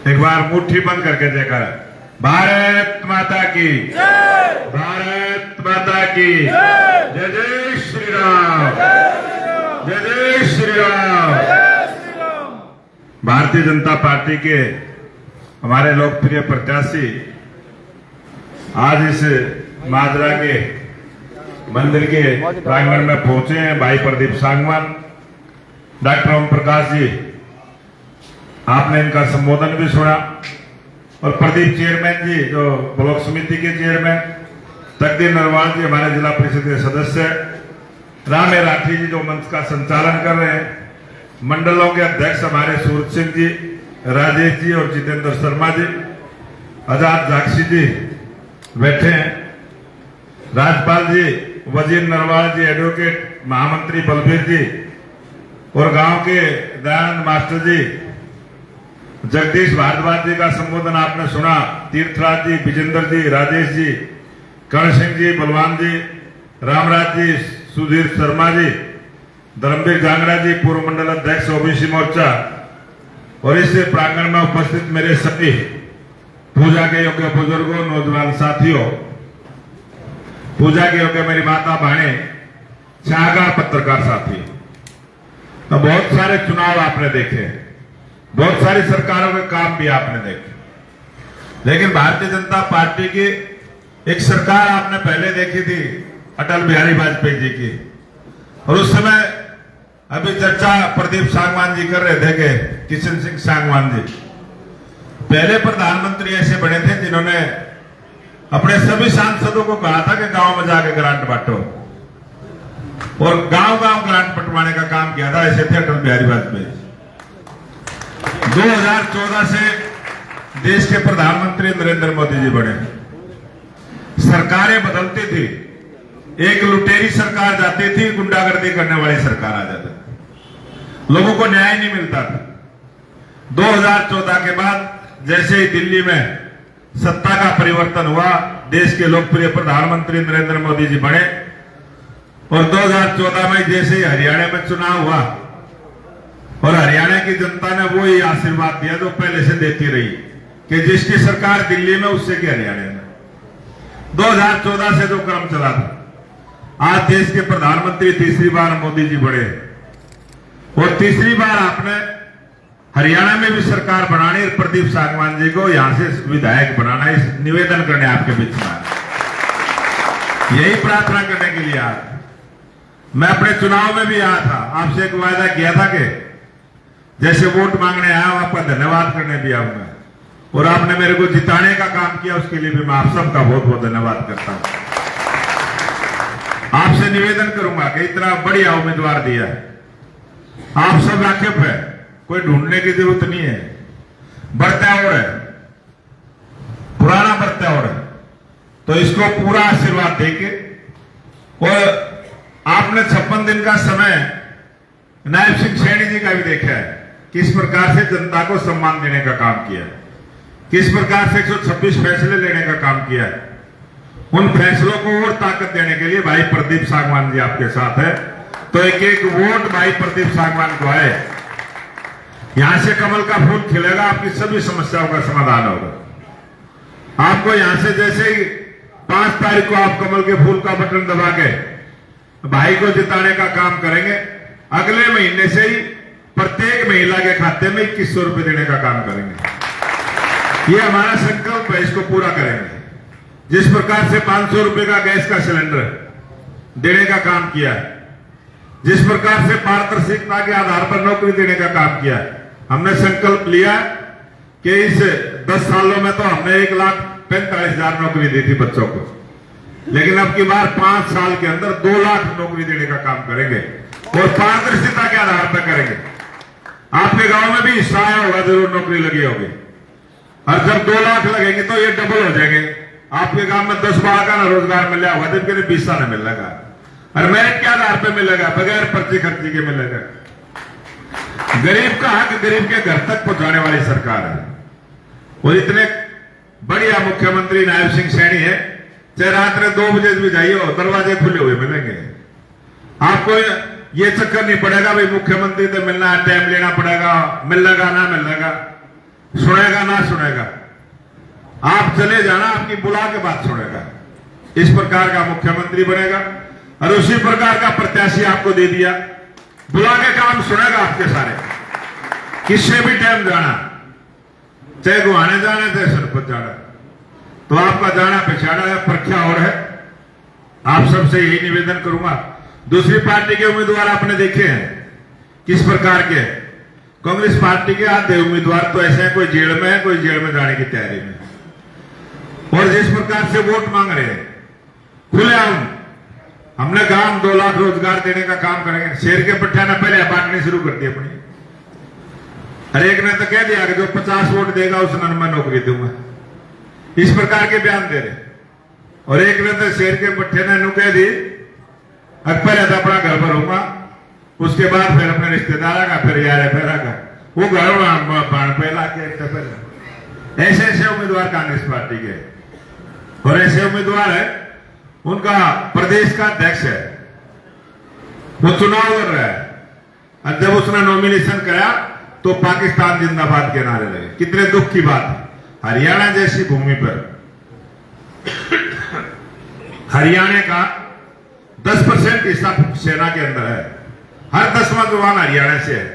एक बार मुट्ठी बंद करके जयकार। भारत माता की जय, भारत माता की जय। जय श्री राम, जय जय श्री राम। भारतीय जनता पार्टी के हमारे लोकप्रिय प्रत्याशी आज इस माजरा के मंदिर के प्रांगण में पहुंचे हैं। भाई प्रदीप सांगवान, डॉक्टर ओम प्रकाश जी, आपने इनका संबोधन भी सुना, और प्रदीप चेयरमैन जी जो ब्लॉक समिति के चेयरमैन, तकदीर नरवाल जी हमारे जिला परिषद के सदस्य, रामे राठी जी जो मंच का संचालन कर रहे हैं, मंडलों के अध्यक्ष हमारे सूरज सिंह जी, राजेश जी और जितेंद्र शर्मा जी, आजाद जाक्षी जी बैठे हैं, राजपाल जी, वजीर नरवाल जी, एडवोकेट महामंत्री बलबीर जी, और गांव के दयानंद मास्टर जी, जगदीश भारद्वाज जी का संबोधन आपने सुना, तीर्थराज जी, विजेंद्र जी, राजेश जी, कर्ण सिंह जी, बलवान जी, रामराज जी, सुधीर शर्मा जी, धर्मवीर जांगड़ा जी, पूर्व मंडल अध्यक्ष ओबीसी मोर्चा, और इस प्रांगण में उपस्थित मेरे सभी पूजा के योग्य बुजुर्गों, नौजवान साथियों, पूजा के योग्य मेरी माता बहने, शाहकार पत्रकार साथी। तो बहुत सारे चुनाव आपने देखे, बहुत सारी सरकारों के काम भी आपने देखे, लेकिन भारतीय जनता पार्टी की एक सरकार आपने पहले देखी थी अटल बिहारी वाजपेयी जी की, और उस समय अभी चर्चा प्रदीप सांगवान जी कर रहे थे कि किशन सिंह सांगवान जी पहले प्रधानमंत्री ऐसे बने थे जिन्होंने अपने सभी सांसदों को कहा था कि गांव में जाके ग्रांट बांटो, और गांव गांव ग्रांट बंटवाने का काम किया था। ऐसे थे अटल बिहारी वाजपेयी। 2014 से देश के प्रधानमंत्री नरेंद्र मोदी जी बने, सरकारें बदलती थी, एक लुटेरी सरकार जाती थी, गुंडागर्दी करने वाली सरकार आ जाती थी, लोगों को न्याय नहीं मिलता था। 2014 के बाद जैसे ही दिल्ली में सत्ता का परिवर्तन हुआ, देश के लोकप्रिय प्रधानमंत्री नरेंद्र मोदी जी बने, और 2014 में जैसे ही हरियाणा में चुनाव हुआ, और हरियाणा की जनता ने वो ही आशीर्वाद दिया जो पहले से देती रही कि जिसकी सरकार दिल्ली में उससे की हरियाणा में। 2014 से जो क्रम चला था, आज देश के प्रधानमंत्री तीसरी बार मोदी जी बने, और तीसरी बार आपने हरियाणा में भी सरकार बनानी, और प्रदीप सांगवान जी को यहां से विधायक बनाना, इस निवेदन करने आपके बीच में, यही प्रार्थना करने के लिए आज मैं अपने चुनाव में भी आया था, आपसे एक वायदा किया था कि जैसे वोट मांगने आया हूं आपका धन्यवाद करने भी आऊंगा, और आपने मेरे को जिताने का काम किया, उसके लिए भी मैं आप सबका बहुत बहुत धन्यवाद करता हूं। आपसे निवेदन करूंगा कि इतना बढ़िया उम्मीदवार दिया है, आप सब वाकिफ है, कोई ढूंढने की जरूरत नहीं है, बढ़ता और है, पुराना बढ़ता और है, तो इसको पूरा आशीर्वाद देके, और आपने 56 दिन का समय नायब सिंह सैनी जी का भी देखा है, किस प्रकार से जनता को सम्मान देने का काम किया, किस प्रकार से 126 फैसले लेने का काम किया है। उन फैसलों को और ताकत देने के लिए भाई प्रदीप सांगवान जी आपके साथ है, तो एक एक वोट भाई प्रदीप सांगवान को आए, यहां से कमल का फूल खिलेगा, आपकी सभी समस्याओं का समाधान होगा। आपको यहां से जैसे ही 5 तारीख को आप कमल के फूल का बटन दबा के भाई को जिताने का काम करेंगे, अगले महीने से ही प्रत्येक महिला के खाते में 2100 रुपए देने का काम करेंगे। ये हमारा संकल्प है, इसको पूरा करेंगे। जिस प्रकार से 500 रुपए का गैस का सिलेंडर देने का काम किया है, जिस प्रकार से पारदर्शिता के आधार पर नौकरी देने का काम किया है, हमने संकल्प लिया कि इस 10 सालों में तो हमने 1,45,000 नौकरी दी थी बच्चों को, लेकिन अब की बार 5 साल के अंदर 2 लाख नौकरी देने का काम करेंगे, और पारदर्शिता के आधार पर करेंगे। आपके गांव में भी हिस्सा आया होगा, जरूर नौकरी लगी होगी, और जब 2 लाख लगेंगे तो ये डबल हो जाएंगे। आपके गांव में 10-12 का ना रोजगार मिल रहा होगा, जबकि 20 का मिलेगा, और मेरिट के आधार पर मिलेगा, बगैर पर्ची खर्ची के मिलेगा। गरीब का हक गरीब के घर तक पहुंचाने वाली सरकार है, और इतने बढ़िया मुख्यमंत्री नायब सिंह सैनी है, चाहे रात में 2 बजे भी जाइए, दरवाजे खुले हुए मिलेंगे। आपको ये चक्कर नहीं पड़ेगा भाई मुख्यमंत्री से मिलना है, टाइम लेना पड़ेगा, मिलेगा ना मिलेगा। सुनेगा ना सुनेगा, आप चले जाना, आपकी बुला के बात सुनेगा। इस प्रकार का मुख्यमंत्री बनेगा और उसी प्रकार का प्रत्याशी आपको दे दिया, बुला के काम सुनेगा आपके सारे। किससे भी टाइम जाना, चाहे गुहाने जाना चाहे सरपंच जाना, तो आपका जाना पहचाना है, परख्या और है। आप सबसे यही निवेदन करूंगा। दूसरी पार्टी के उम्मीदवार आपने देखे हैं किस प्रकार के। कांग्रेस पार्टी के आधे उम्मीदवार तो ऐसे हैं, कोई जेल में है, कोई जेल में जाने की तैयारी में, और जिस प्रकार से वोट मांग रहे हैं खुलेआम। हमने कहा हम 2 लाख रोजगार देने का काम करेंगे, शेर के पट्टिया ने पहले बांटने शुरू कर दी अपनी। हर एक ने तो कह दिया कि जो 50 वोट देगा उसने मैं नौकरी दूंगा, इस प्रकार के बयान दे रहे। और एक ने तो शेर के पट्टे ने कह दी पहले तो अपना घर भरूंगा, उसके बाद फिर अपने रिश्तेदार का, फिर यार फेरा का, वो घर पहला के। ऐसे ऐसे उम्मीदवार कांग्रेस पार्टी के, और ऐसे उम्मीदवार है उनका प्रदेश का अध्यक्ष है, वो चुनाव लड़ रहा है, और जब उसने नॉमिनेशन कराया तो पाकिस्तान जिंदाबाद के नारे लगे। कितने दुख की बात है। हरियाणा जैसी भूमि पर हरियाणा का 10% हिस्सा सेना के अंदर है, हर 10वां जवान हरियाणा से है,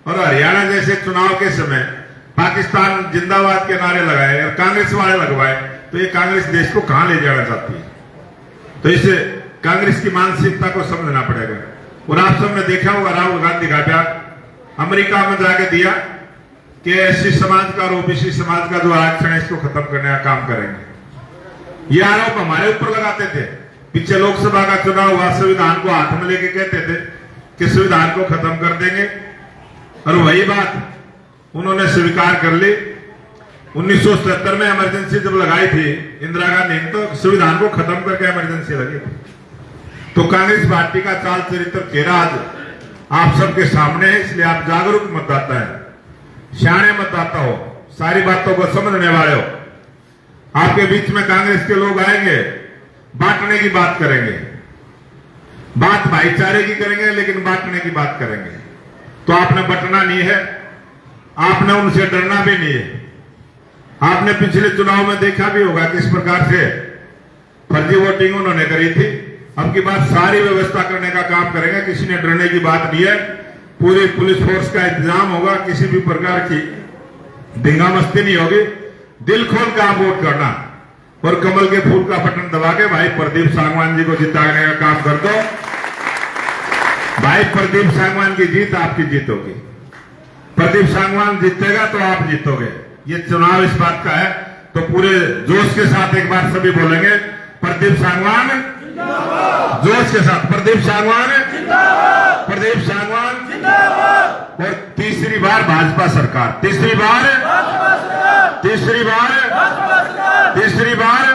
और हरियाणा जैसे चुनाव के समय पाकिस्तान जिंदाबाद के नारे लगाए और कांग्रेस वाले लगवाए, तो ये कांग्रेस देश को कहां ले जाना चाहती है। तो इसे कांग्रेस की मानसिकता को समझना पड़ेगा। और आप सबने देखा होगा राहुल गांधी का बयान अमेरिका में जाके दिया कि एससी समाज का और ओबीसी समाज का जो आरक्षण है इसको खत्म करने का काम करेंगे। ये आरोप हमारे ऊपर लगाते थे। पीछे लोकसभा का चुनाव हुआ, संविधान को हाथ में लेके कहते थे कि संविधान को खत्म कर देंगे, और वही बात उन्होंने स्वीकार कर ली। 1977 में इमरजेंसी जब लगाई थी इंदिरा गांधी ने, तो संविधान को खत्म करके इमरजेंसी लगी थी। तो कांग्रेस पार्टी का चाल चरित्र तेरा आज आप सबके सामने है, इसलिए आप जागरूक मतदाता है, सियाने मतदाता हो, सारी बातों को समझने वाले हो। आपके बीच में कांग्रेस के लोग आएंगे, बांटने की बात करेंगे, बात भाईचारे की करेंगे, लेकिन बांटने की बात करेंगे। तो आपने बंटना नहीं है, आपने उनसे डरना भी नहीं है। आपने पिछले चुनाव में देखा भी होगा किस प्रकार से फर्जी वोटिंग उन्होंने करी थी। अब की बात सारी व्यवस्था करने का काम करेंगे, किसी ने डरने की बात नहीं है। पूरी पुलिस फोर्स का इंतजाम होगा, किसी भी प्रकार की धिंगामस्ती नहीं होगी। दिल खोल कर आप वोट करना, और कमल के फूल का बटन दबा के भाई प्रदीप सांगवान जी को जिताने का काम कर दो। भाई प्रदीप सांगवान की जीत आपकी जीत होगी। प्रदीप सांगवान जीतेगा तो आप जीतोगे। ये चुनाव इस बात का है। तो पूरे जोश के साथ एक बार सभी बोलेंगे प्रदीप सांगवान जिंदाबाद। जोश के साथ प्रदीप सांगवान जिंदाबाद, प्रदीप सांगवान जिंदाबाद। और तीसरी बार भाजपा सरकार, तीसरी बार, तीसरी बार, तीसरी बार।